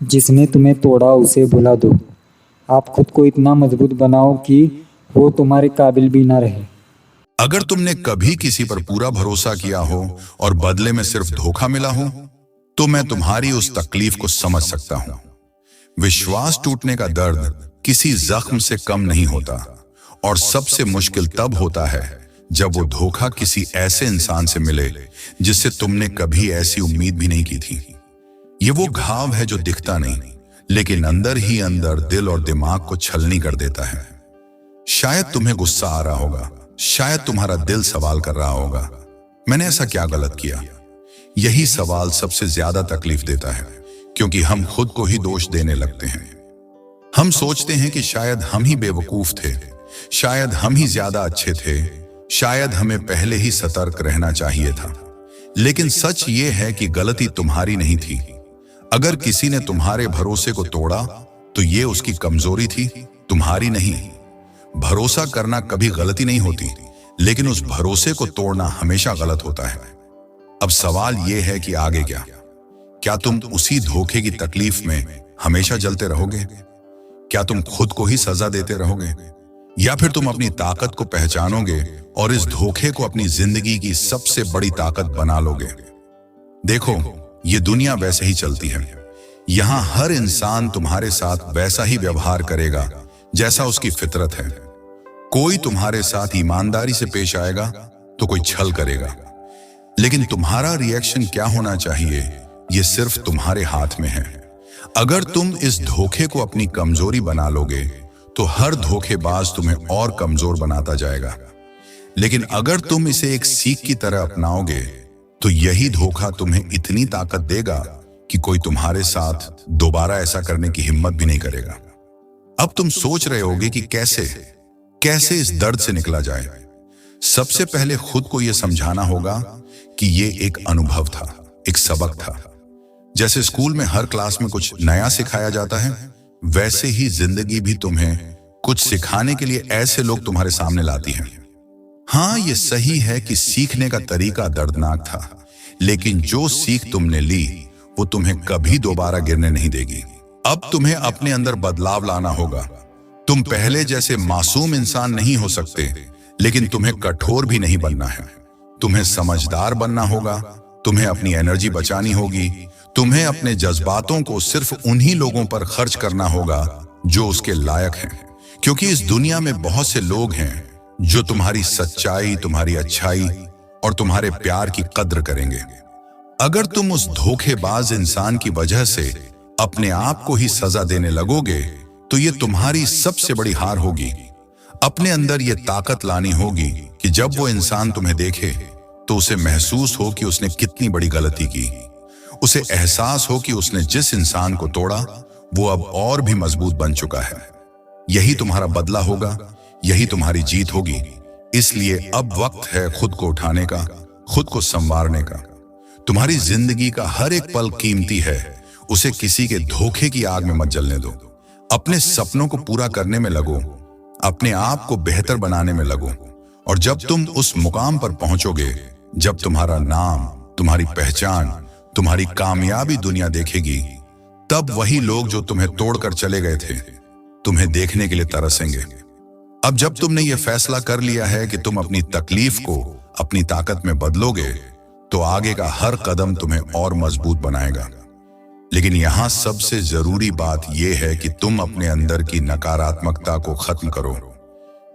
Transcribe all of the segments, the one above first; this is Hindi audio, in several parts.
जिसने तुम्हें तोड़ा उसे भुला दो। आप खुद को इतना मजबूत बनाओ कि वो तुम्हारे काबिल भी ना रहे। अगर तुमने कभी किसी पर पूरा भरोसा किया हो और बदले में सिर्फ धोखा मिला हो, तो मैं तुम्हारी उस तकलीफ को समझ सकता हूं। विश्वास टूटने का दर्द किसी जख्म से कम नहीं होता, और सबसे मुश्किल तब होता है जब वो धोखा किसी ऐसे इंसान से मिले जिससे तुमने कभी ऐसी उम्मीद भी नहीं की थी। ये वो घाव है जो दिखता नहीं, लेकिन अंदर ही अंदर दिल और दिमाग को छलनी कर देता है। शायद तुम्हें गुस्सा आ रहा होगा, शायद तुम्हारा दिल सवाल कर रहा होगा, मैंने ऐसा क्या गलत किया? यही सवाल सबसे ज्यादा तकलीफ देता है, क्योंकि हम खुद को ही दोष देने लगते हैं। हम सोचते हैं कि शायद हम ही बेवकूफ थे, शायद हम ही ज्यादा अच्छे थे, शायद हमें पहले ही सतर्क रहना चाहिए था। लेकिन सच ये है कि गलती तुम्हारी नहीं थी। अगर किसी ने तुम्हारे भरोसे को तोड़ा तो ये उसकी कमजोरी थी, तुम्हारी नहीं। भरोसा करना कभी गलती नहीं होती, लेकिन उस भरोसे को तोड़ना हमेशा गलत होता है। अब सवाल यह है कि आगे क्या? क्या तुम उसी धोखे की तकलीफ में हमेशा जलते रहोगे? क्या तुम खुद को ही सजा देते रहोगे, या फिर तुम अपनी ताकत को पहचानोगे और इस धोखे को अपनी जिंदगी की सबसे बड़ी ताकत बना लोगे? देखो, ये दुनिया वैसे ही चलती है। यहां हर इंसान तुम्हारे साथ वैसा ही व्यवहार करेगा जैसा उसकी फितरत है। कोई तुम्हारे साथ ईमानदारी से पेश आएगा तो कोई छल करेगा, लेकिन तुम्हारा रिएक्शन क्या होना चाहिए ये सिर्फ तुम्हारे हाथ में है। अगर तुम इस धोखे को अपनी कमजोरी बना लोगे तो हर धोखेबाज तुम्हें और कमजोर बनाता जाएगा, लेकिन अगर तुम इसे एक सीख की तरह अपनाओगे तो यही धोखा तुम्हें इतनी ताकत देगा कि कोई तुम्हारे साथ दोबारा ऐसा करने की हिम्मत भी नहीं करेगा। अब तुम सोच रहे होगे कि कैसे इस दर्द से निकला जाए। सबसे पहले खुद को यह समझाना होगा कि यह एक अनुभव था, एक सबक था। जैसे स्कूल में हर क्लास में कुछ नया सिखाया जाता है, वैसे ही जिंदगी भी तुम्हें कुछ सिखाने के लिए ऐसे लोग तुम्हारे सामने लाती है। हाँ, ये सही है कि सीखने का तरीका दर्दनाक था, लेकिन जो सीख तुमने ली वो तुम्हें कभी दोबारा गिरने नहीं देगी। अब तुम्हें अपने अंदर बदलाव लाना होगा। तुम पहले जैसे मासूम इंसान नहीं हो सकते, लेकिन तुम्हें कठोर भी नहीं बनना है। तुम्हें समझदार बनना होगा, तुम्हें अपनी एनर्जी बचानी होगी, तुम्हें अपने जज्बातों को सिर्फ उन्हीं लोगों पर खर्च करना होगा जो उसके लायक हैं, क्योंकि इस दुनिया में बहुत से लोग हैं जो तुम्हारी सच्चाई, तुम्हारी अच्छाई और तुम्हारे प्यार की कद्र करेंगे। अगर तुम उस धोखेबाज इंसान की वजह से अपने आप को ही सजा देने लगोगे तो ये तुम्हारी सबसे बड़ी हार होगी। अपने अंदर ये ताकत लानी होगी कि जब वो इंसान तुम्हें देखे तो उसे महसूस हो कि उसने कितनी बड़ी गलती की। उसे एहसास हो कि उसने जिस इंसान को तोड़ा वो अब और भी मजबूत बन चुका है। यही तुम्हारा बदला होगा, यही तुम्हारी जीत होगी। इसलिए अब वक्त है खुद को उठाने का, खुद को संवारने का। तुम्हारी जिंदगी का हर एक पल कीमती है, उसे किसी के धोखे की आग में मत जलने दो। अपने सपनों को पूरा करने में लगो, अपने आप को बेहतर बनाने में लगो, और जब तुम उस मुकाम पर पहुंचोगे, जब तुम्हारा नाम, तुम्हारी पहचान, तुम्हारी कामयाबी दुनिया देखेगी, तब वही लोग जो तुम्हें तोड़कर चले गए थे तुम्हें देखने के लिए तरसेंगे। अब जब तुमने ये फैसला कर लिया है कि तुम अपनी तकलीफ को अपनी ताकत में बदलोगे, तो आगे का हर कदम तुम्हें और मजबूत बनाएगा। लेकिन यहां सबसे जरूरी बात यह है कि तुम अपने अंदर की नकारात्मकता को खत्म करो,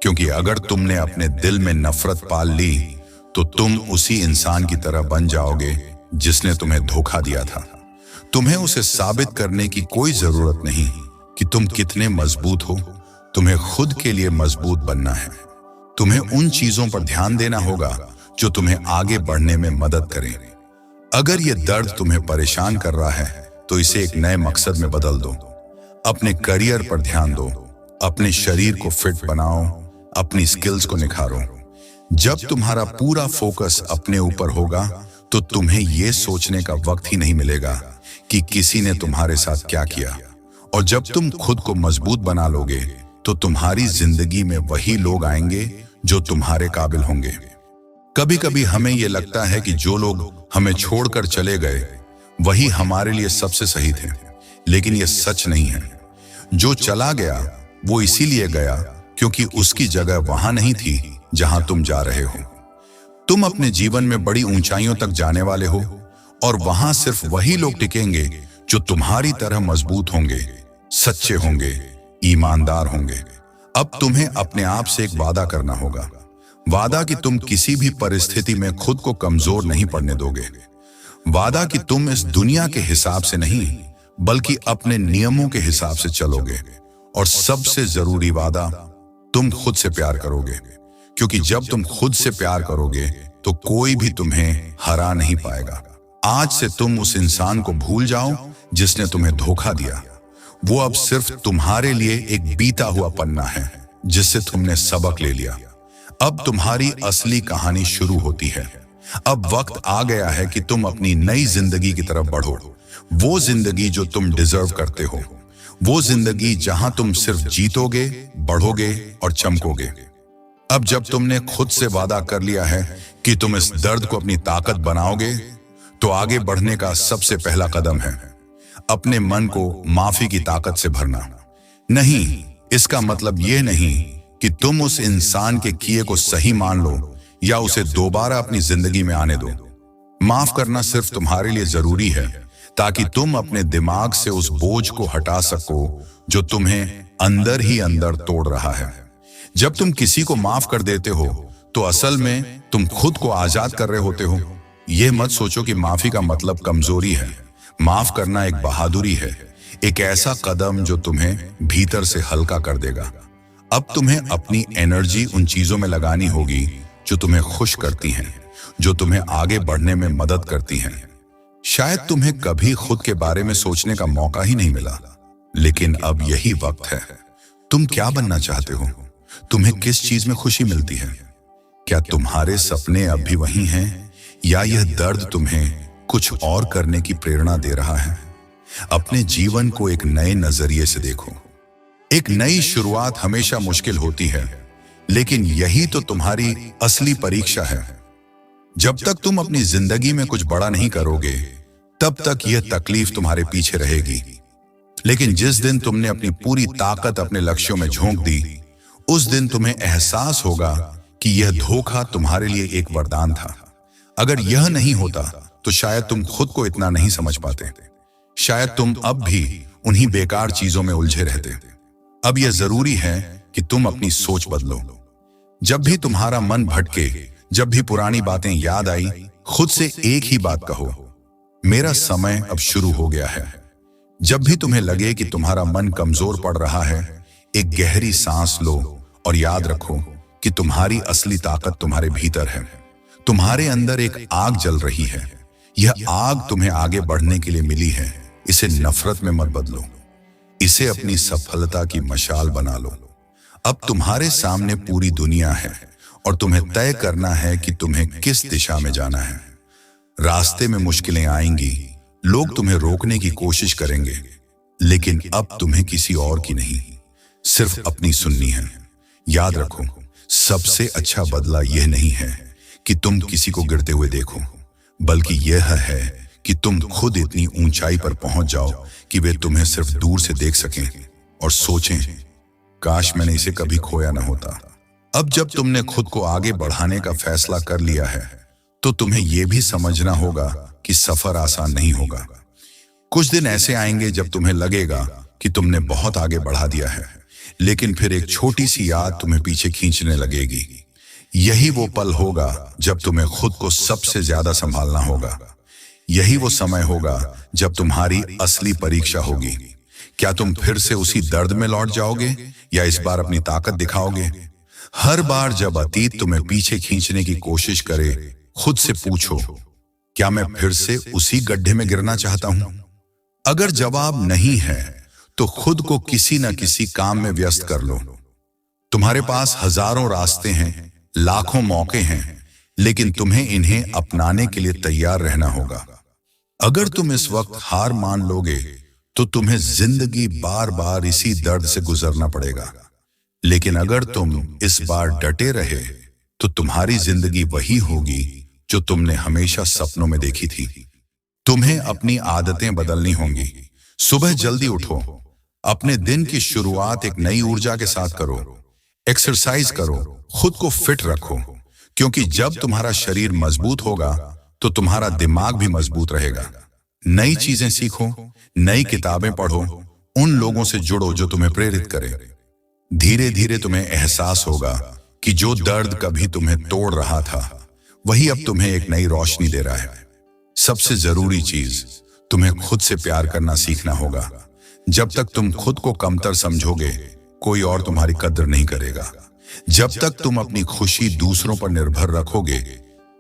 क्योंकि अगर तुमने अपने दिल में नफरत पाल ली तो तुम उसी इंसान की तरह बन जाओगे जिसने तुम्हें धोखा दिया था। तुम्हें उसे साबित करने की कोई जरूरत नहीं कि तुम कितने मजबूत हो। तुम्हें खुद के लिए मजबूत बनना है। तुम्हें उन चीजों पर ध्यान देना होगा जो तुम्हें आगे बढ़ने में मदद करें। अगर ये दर्द तुम्हें परेशान कर रहा है तो इसे एक नए मकसद में बदल दो। अपने करियर पर ध्यान दो, अपने शरीर को फिट बनाओ, अपनी स्किल्स को निखारो। जब तुम्हारा पूरा फोकस अपने ऊपर होगा तो तुम्हें यह सोचने का वक्त ही नहीं मिलेगा कि किसी ने तुम्हारे साथ क्या किया। और जब तुम खुद को मजबूत बना लोगे तो तुम्हारी जिंदगी में वही लोग आएंगे जो तुम्हारे काबिल होंगे। कभी कभी हमें यह लगता है कि जो लोग हमें छोड़कर चले गए वही हमारे लिए सबसे सही थे, लेकिन यह सच नहीं है। जो चला गया वो इसीलिए गया क्योंकि उसकी जगह वहां नहीं थी जहां तुम जा रहे हो। तुम अपने जीवन में बड़ी ऊंचाइयों तक जाने वाले हो और वहां सिर्फ वही लोग टिकेंगे जो तुम्हारी तरह मजबूत होंगे, सच्चे होंगे, ईमानदार होंगे। अब तुम्हें अपने आप से एक वादा करना होगा, वादा कि तुम किसी भी परिस्थिति में खुद को कमजोर नहीं पड़ने दोगे, वादा कि तुम इस दुनिया के हिसाब से नहीं बल्कि अपने नियमों के हिसाब से चलोगे, और सबसे जरूरी वादा, तुम खुद से प्यार करोगे, क्योंकि जब तुम खुद से प्यार करोगे तो कोई भी तुम्हें हरा नहीं पाएगा। आज से तुम उस इंसान को भूल जाओ जिसने तुम्हें धोखा दिया। वो अब सिर्फ तुम्हारे लिए एक बीता हुआ पन्ना है जिससे तुमने सबक ले लिया। अब तुम्हारी असली कहानी शुरू होती है। अब वक्त आ गया है कि तुम अपनी नई जिंदगी की तरफ बढ़ो, वो जिंदगी जो तुम डिजर्व करते हो, वो जिंदगी जहां तुम सिर्फ जीतोगे, बढ़ोगे और चमकोगे। अब जब तुमने खुद से वादा कर लिया है कि तुम इस दर्द को अपनी ताकत बनाओगे, तो आगे बढ़ने का सबसे पहला कदम है अपने मन को माफी की ताकत से भरना। नहीं, इसका मतलब यह नहीं कि तुम उस इंसान के किए को सही मान लो या उसे दोबारा अपनी जिंदगी में आने दो। माफ करना सिर्फ तुम्हारे लिए जरूरी है ताकि तुम अपने दिमाग से उस बोझ को हटा सको जो तुम्हें अंदर ही अंदर तोड़ रहा है। जब तुम किसी को माफ कर देते हो तो असल में तुम खुद को आजाद कर रहे होते हो। यह मत सोचो कि माफी का मतलब कमजोरी है। माफ करना एक बहादुरी है, एक ऐसा कदम जो तुम्हें भीतर से हल्का कर देगा। अब तुम्हें अपनी एनर्जी उन चीजों में लगानी होगी जो तुम्हें खुश करती हैं, जो तुम्हें आगे बढ़ने में मदद करती हैं। शायद तुम्हें कभी खुद के बारे में सोचने का मौका ही नहीं मिला, लेकिन अब यही वक्त है। तुम क्या बनना चाहते हो? तुम्हें किस चीज में खुशी मिलती है? क्या तुम्हारे सपने अब भी वही हैं, या यह दर्द तुम्हें कुछ और करने की प्रेरणा दे रहा है? अपने जीवन को एक नए नजरिए से देखो। एक नई शुरुआत हमेशा मुश्किल होती है, लेकिन यही तो तुम्हारी असली परीक्षा है। जब तक तुम अपनी जिंदगी में कुछ बड़ा नहीं करोगे, तब तक यह तकलीफ तुम्हारे पीछे रहेगी। लेकिन जिस दिन तुमने अपनी पूरी ताकत अपने लक्ष्यों में झोंक दी, उस दिन तुम्हें एहसास होगा कि यह धोखा तुम्हारे लिए एक वरदान था। अगर यह नहीं होता तो शायद तुम खुद को इतना नहीं समझ पाते। शायद तुम अब भी उन्हीं बेकार चीजों में उलझे रहते। अब यह जरूरी है कि तुम अपनी सोच बदलो। जब भी तुम्हारा मन भटके, जब भी पुरानी बातें याद आई, खुद से एक ही बात कहो, मेरा समय अब शुरू हो गया है। जब भी तुम्हें लगे कि तुम्हारा मन कमजोर पड़ रहा है, एक गहरी सांस लो और याद रखो कि तुम्हारी असली ताकत तुम्हारे भीतर है। तुम्हारे अंदर एक आग जल रही है। यह आग तुम्हें आगे बढ़ने के लिए मिली है। इसे नफरत में मत बदलो, इसे अपनी सफलता की मशाल बना लो। अब तुम्हारे सामने पूरी दुनिया है और तुम्हें तय करना है कि तुम्हें किस दिशा में जाना है। रास्ते में मुश्किलें आएंगी, लोग तुम्हें रोकने की कोशिश करेंगे, लेकिन अब तुम्हें किसी और की नहीं, सिर्फ अपनी सुननी है। याद रखो, सबसे अच्छा बदला यह नहीं है कि तुम किसी को गिरते हुए देखो, बल्कि यह है कि तुम खुद इतनी ऊंचाई पर पहुंच जाओ कि वे तुम्हें सिर्फ दूर से देख सकें और सोचें, काश मैंने इसे कभी खोया न होता। अब जब तुमने खुद को आगे बढ़ाने का फैसला कर लिया है, तो तुम्हें यह भी समझना होगा कि सफर आसान नहीं होगा। कुछ दिन ऐसे आएंगे जब तुम्हें लगेगा कि तुमने बहुत आगे बढ़ा दिया है, लेकिन फिर एक छोटी सी याद तुम्हें पीछे खींचने लगेगी। यही वो पल होगा जब तुम्हें खुद को सबसे ज्यादा संभालना होगा। यही वो समय होगा जब तुम्हारी असली परीक्षा होगी। क्या तुम फिर से उसी दर्द में लौट जाओगे या इस बार अपनी ताकत दिखाओगे? हर बार जब अतीत तुम्हें पीछे खींचने की कोशिश करे, खुद से पूछो, क्या मैं फिर से उसी गड्ढे में गिरना चाहता हूं? अगर जवाब नहीं है तो खुद को किसी न किसी काम में व्यस्त कर लो। तुम्हारे पास हजारों रास्ते हैं, लाखों मौके हैं, लेकिन तुम्हें इन्हें अपनाने के लिए तैयार रहना होगा। अगर तुम इस वक्त हार मान लोगे तो तुम्हें जिंदगी बार बार इसी दर्द से गुजरना पड़ेगा। लेकिन अगर तुम इस बार डटे रहे तो तुम्हारी जिंदगी वही होगी जो तुमने हमेशा सपनों में देखी थी। तुम्हें अपनी आदतें बदलनी होंगी, सुबह जल्दी उठो, अपने दिन की शुरुआत एक नई ऊर्जा के साथ करो। एक्सरसाइज करो, खुद को फिट रखो, क्योंकि जब तुम्हारा शरीर मजबूत होगा तो तुम्हारा दिमाग भी मजबूत रहेगा। नई चीजें सीखो, नई किताबें पढ़ो, उन लोगों से जुड़ो जो तुम्हें प्रेरित करें। धीरे धीरे तुम्हें एहसास होगा कि जो दर्द कभी तुम्हें तोड़ रहा था वही अब तुम्हें एक नई रोशनी दे रहा है। सबसे जरूरी चीज, तुम्हें खुद से प्यार करना सीखना होगा। जब तक तुम खुद को कमतर समझोगे, कोई और तुम्हारी कद्र नहीं करेगा। जब तक तुम अपनी खुशी दूसरों पर निर्भर रखोगे,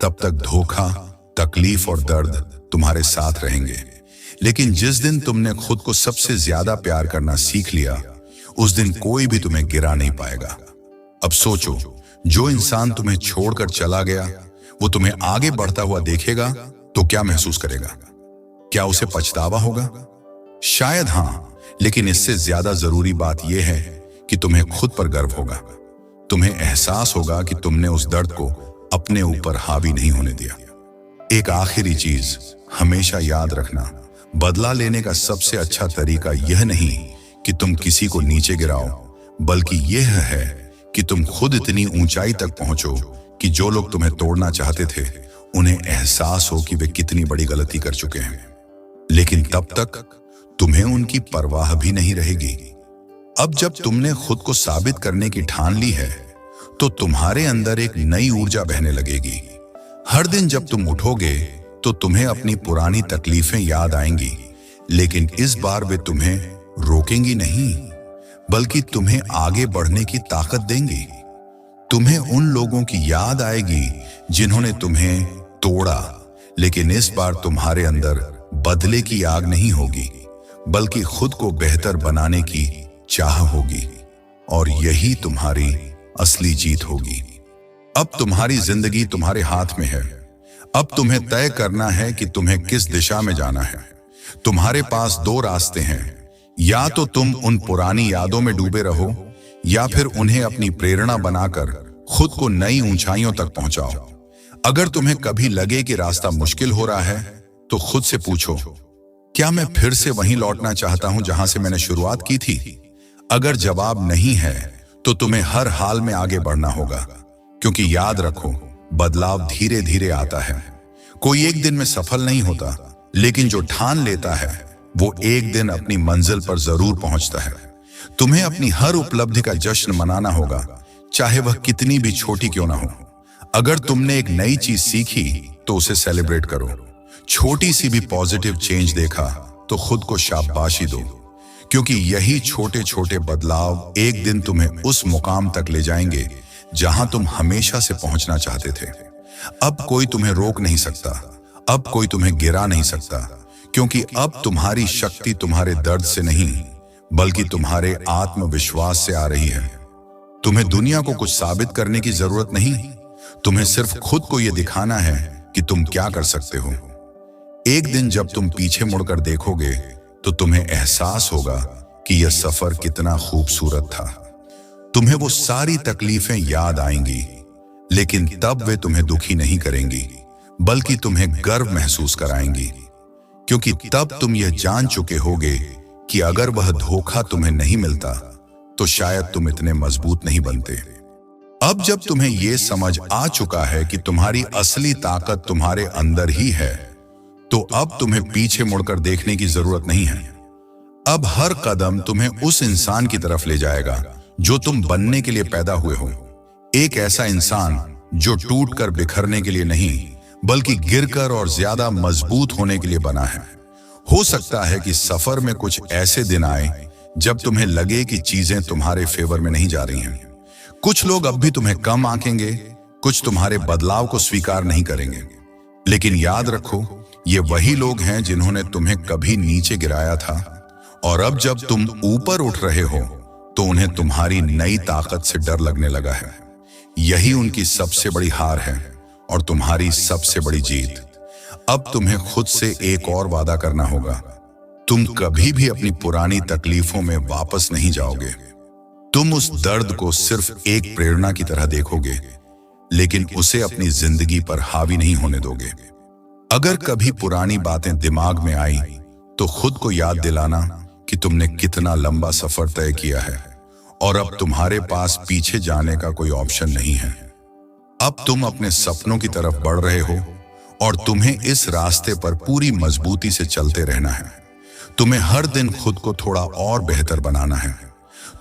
तब तक धोखा, तकलीफ और दर्द तुम्हारे साथ रहेंगे। लेकिन जिस दिन तुमने खुद को सबसे ज्यादा प्यार करना सीख लिया, उस दिन कोई भी तुम्हें गिरा नहीं पाएगा। अब सोचो, जो इंसान तुम्हें छोड़कर चला गया वो तुम्हें आगे बढ़ता हुआ देखेगा तो क्या महसूस करेगा? क्या उसे पछतावा होगा? शायद हाँ, लेकिन इससे ज्यादा जरूरी बात यह है कि तुम्हें खुद पर गर्व होगा। तुम्हें एहसास होगा कि तुमने उस दर्द को अपने ऊपर हावी नहीं होने दिया। एक आखिरी चीज हमेशा याद रखना, बदला लेने का सबसे अच्छा तरीका यह नहीं कि तुम किसी को नीचे गिराओ, बल्कि यह है कि तुम खुद इतनी ऊंचाई तक पहुंचो कि जो लोग तुम्हें तोड़ना चाहते थे उन्हें एहसास हो कि वे कितनी बड़ी गलती कर चुके हैं। लेकिन तब तक तुम्हें उनकी परवाह भी नहीं रहेगी। अब जब तुमने खुद को साबित करने की ठान ली है, तो तुम्हारे अंदर एक नई ऊर्जा बहने लगेगी। हर दिन जब तुम उठोगे तो तुम्हें अपनी पुरानी तकलीफें याद आएंगी, लेकिन इस बार वे तुम्हें रोकेंगी नहीं, बल्कि तुम्हें आगे बढ़ने की ताकत देंगी। तुम्हें उन लोगों की याद आएगी जिन्होंने तुम्हें तोड़ा, लेकिन इस बार तुम्हारे अंदर बदले की आग नहीं होगी, बल्कि खुद को बेहतर बनाने की चाह होगी। और यही तुम्हारी असली जीत होगी। अब तुम्हारी जिंदगी तुम्हारे हाथ में है। अब तुम्हें तय करना है कि तुम्हें किस दिशा में जाना है। तुम्हारे पास दो रास्ते हैं, या तो तुम उन पुरानी यादों में डूबे रहो, या फिर उन्हें अपनी प्रेरणा बनाकर खुद को नई ऊंचाइयों तक पहुंचाओ। अगर तुम्हें कभी लगे कि रास्ता मुश्किल हो रहा है, तो खुद से पूछो, क्या मैं फिर से वहीं लौटना चाहता हूं जहां से मैंने शुरुआत की थी? अगर जवाब नहीं है, तो तुम्हें हर हाल में आगे बढ़ना होगा, क्योंकि याद रखो, बदलाव धीरे धीरे आता है। कोई एक दिन में सफल नहीं होता, लेकिन जो ठान लेता है वो एक दिन अपनी मंजिल पर जरूर पहुंचता है। तुम्हें अपनी हर उपलब्धि का जश्न मनाना होगा, चाहे वह कितनी भी छोटी क्यों ना हो। अगर तुमने एक नई चीज सीखी तो उसे सेलिब्रेट करो। छोटी सी भी पॉजिटिव चेंज देखा तो खुद को शाबाशी दो, क्योंकि यही छोटे छोटे बदलाव एक दिन तुम्हें उस मुकाम तक ले जाएंगे जहां तुम हमेशा से पहुंचना चाहते थे। अब कोई तुम्हें रोक नहीं सकता, अब कोई तुम्हें गिरा नहीं सकता, क्योंकि अब तुम्हारी शक्ति तुम्हारे दर्द से नहीं, बल्कि तुम्हारे आत्मविश्वास से आ रही है। तुम्हें दुनिया को कुछ साबित करने की जरूरत नहीं, तुम्हें सिर्फ खुद को यह दिखाना है कि तुम क्या कर सकते हो। एक दिन जब तुम पीछे मुड़कर देखोगे तो तुम्हें एहसास होगा कि यह सफर कितना खूबसूरत था। तुम्हें वो सारी तकलीफें याद आएंगी, लेकिन तब वे तुम्हें दुखी नहीं करेंगी, बल्कि तुम्हें गर्व महसूस कराएंगी, क्योंकि तब तुम यह जान चुके होगे कि अगर वह धोखा तुम्हें नहीं मिलता तो शायद तुम इतने मजबूत नहीं बनते। अब जब तुम्हें यह समझ आ चुका है कि तुम्हारी असली ताकत तुम्हारे अंदर ही है, तो अब तुम्हें पीछे मुड़कर देखने की जरूरत नहीं है। अब हर कदम तुम्हें उस इंसान की तरफ ले जाएगा जो तुम बनने के लिए पैदा हुए हो। एक ऐसा इंसान जो टूटकर बिखरने के लिए नहीं, बल्कि गिरकर और ज्यादा मजबूत होने के लिए बना है। हो सकता है कि सफर में कुछ ऐसे दिन आए जब तुम्हें लगे कि चीजें तुम्हारे फेवर में नहीं जा रही हैं। कुछ लोग अब भी तुम्हें कम आंकेंगे, कुछ तुम्हारे बदलाव को स्वीकार नहीं करेंगे, लेकिन याद रखो, ये वही लोग हैं जिन्होंने तुम्हें कभी नीचे गिराया था, और अब जब तुम ऊपर उठ रहे हो तो उन्हें तुम्हारी नई ताकत से डर लगने लगा है। यही उनकी सबसे बड़ी हार है और तुम्हारी सबसे बड़ी जीत। अब तुम्हें खुद से एक और वादा करना होगा, तुम कभी भी अपनी पुरानी तकलीफों में वापस नहीं जाओगे। तुम उस दर्द को सिर्फ एक प्रेरणा की तरह देखोगे, लेकिन उसे अपनी जिंदगी पर हावी नहीं होने दोगे। अगर कभी पुरानी बातें दिमाग में आई तो खुद को याद दिलाना कि तुमने कितना लंबा सफर तय किया है और अब तुम्हारे पास पीछे जाने का कोई ऑप्शन नहीं है। अब तुम अपने सपनों की तरफ बढ़ रहे हो और तुम्हें इस रास्ते पर पूरी मजबूती से चलते रहना है। तुम्हें हर दिन खुद को थोड़ा और बेहतर बनाना है।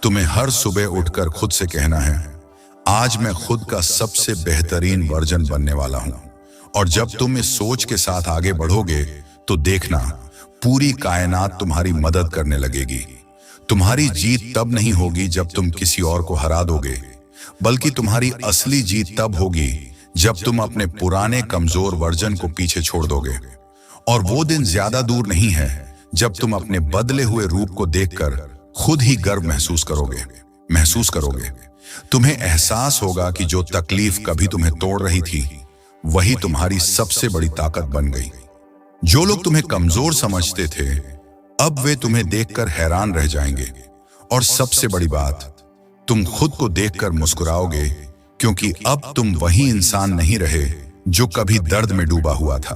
तुम्हें हर सुबह उठकर खुद से कहना है, आज मैं खुद का सबसे बेहतरीन वर्जन बनने वाला हूं। और जब तुम इस सोच के साथ आगे बढ़ोगे तो देखना, पूरी कायनात तुम्हारी मदद करने लगेगी। तुम्हारी जीत तब नहीं होगी जब तुम किसी और को हरा दोगे, बल्कि तुम्हारी असली जीत तब होगी जब तुम अपने पुराने कमजोर वर्जन को पीछे छोड़ दोगे। और वो दिन ज्यादा दूर नहीं है जब तुम अपने बदले हुए रूप को देखकर खुद ही गर्व महसूस करोगे। तुम्हें एहसास होगा कि जो तकलीफ कभी तुम्हें तोड़ रही थी, वही तुम्हारी सबसे बड़ी ताकत बन गई। जो लोग तुम्हें कमजोर समझते थे, अब वे तुम्हें देखकर हैरान रह जाएंगे। और सबसे बड़ी बात, तुम खुद को देखकर मुस्कुराओगे, क्योंकि अब तुम वही इंसान नहीं रहे जो कभी दर्द में डूबा हुआ था।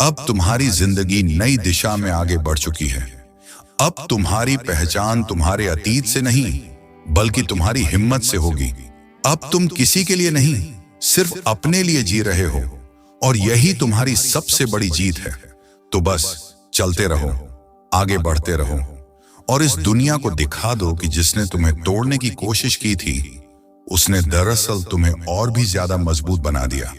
अब तुम्हारी जिंदगी नई दिशा में आगे बढ़ चुकी है। अब तुम्हारी पहचान तुम्हारे अतीत से नहीं, बल्कि तुम्हारी हिम्मत से होगी। अब तुम किसी के लिए नहीं, सिर्फ अपने लिए जी रहे हो, और यही तुम्हारी सबसे बड़ी जीत है। तो बस चलते रहो, आगे बढ़ते रहो, और इस दुनिया को दिखा दो कि जिसने तुम्हें तोड़ने की कोशिश की थी, उसने दरअसल तुम्हें और भी ज्यादा मजबूत बना दिया।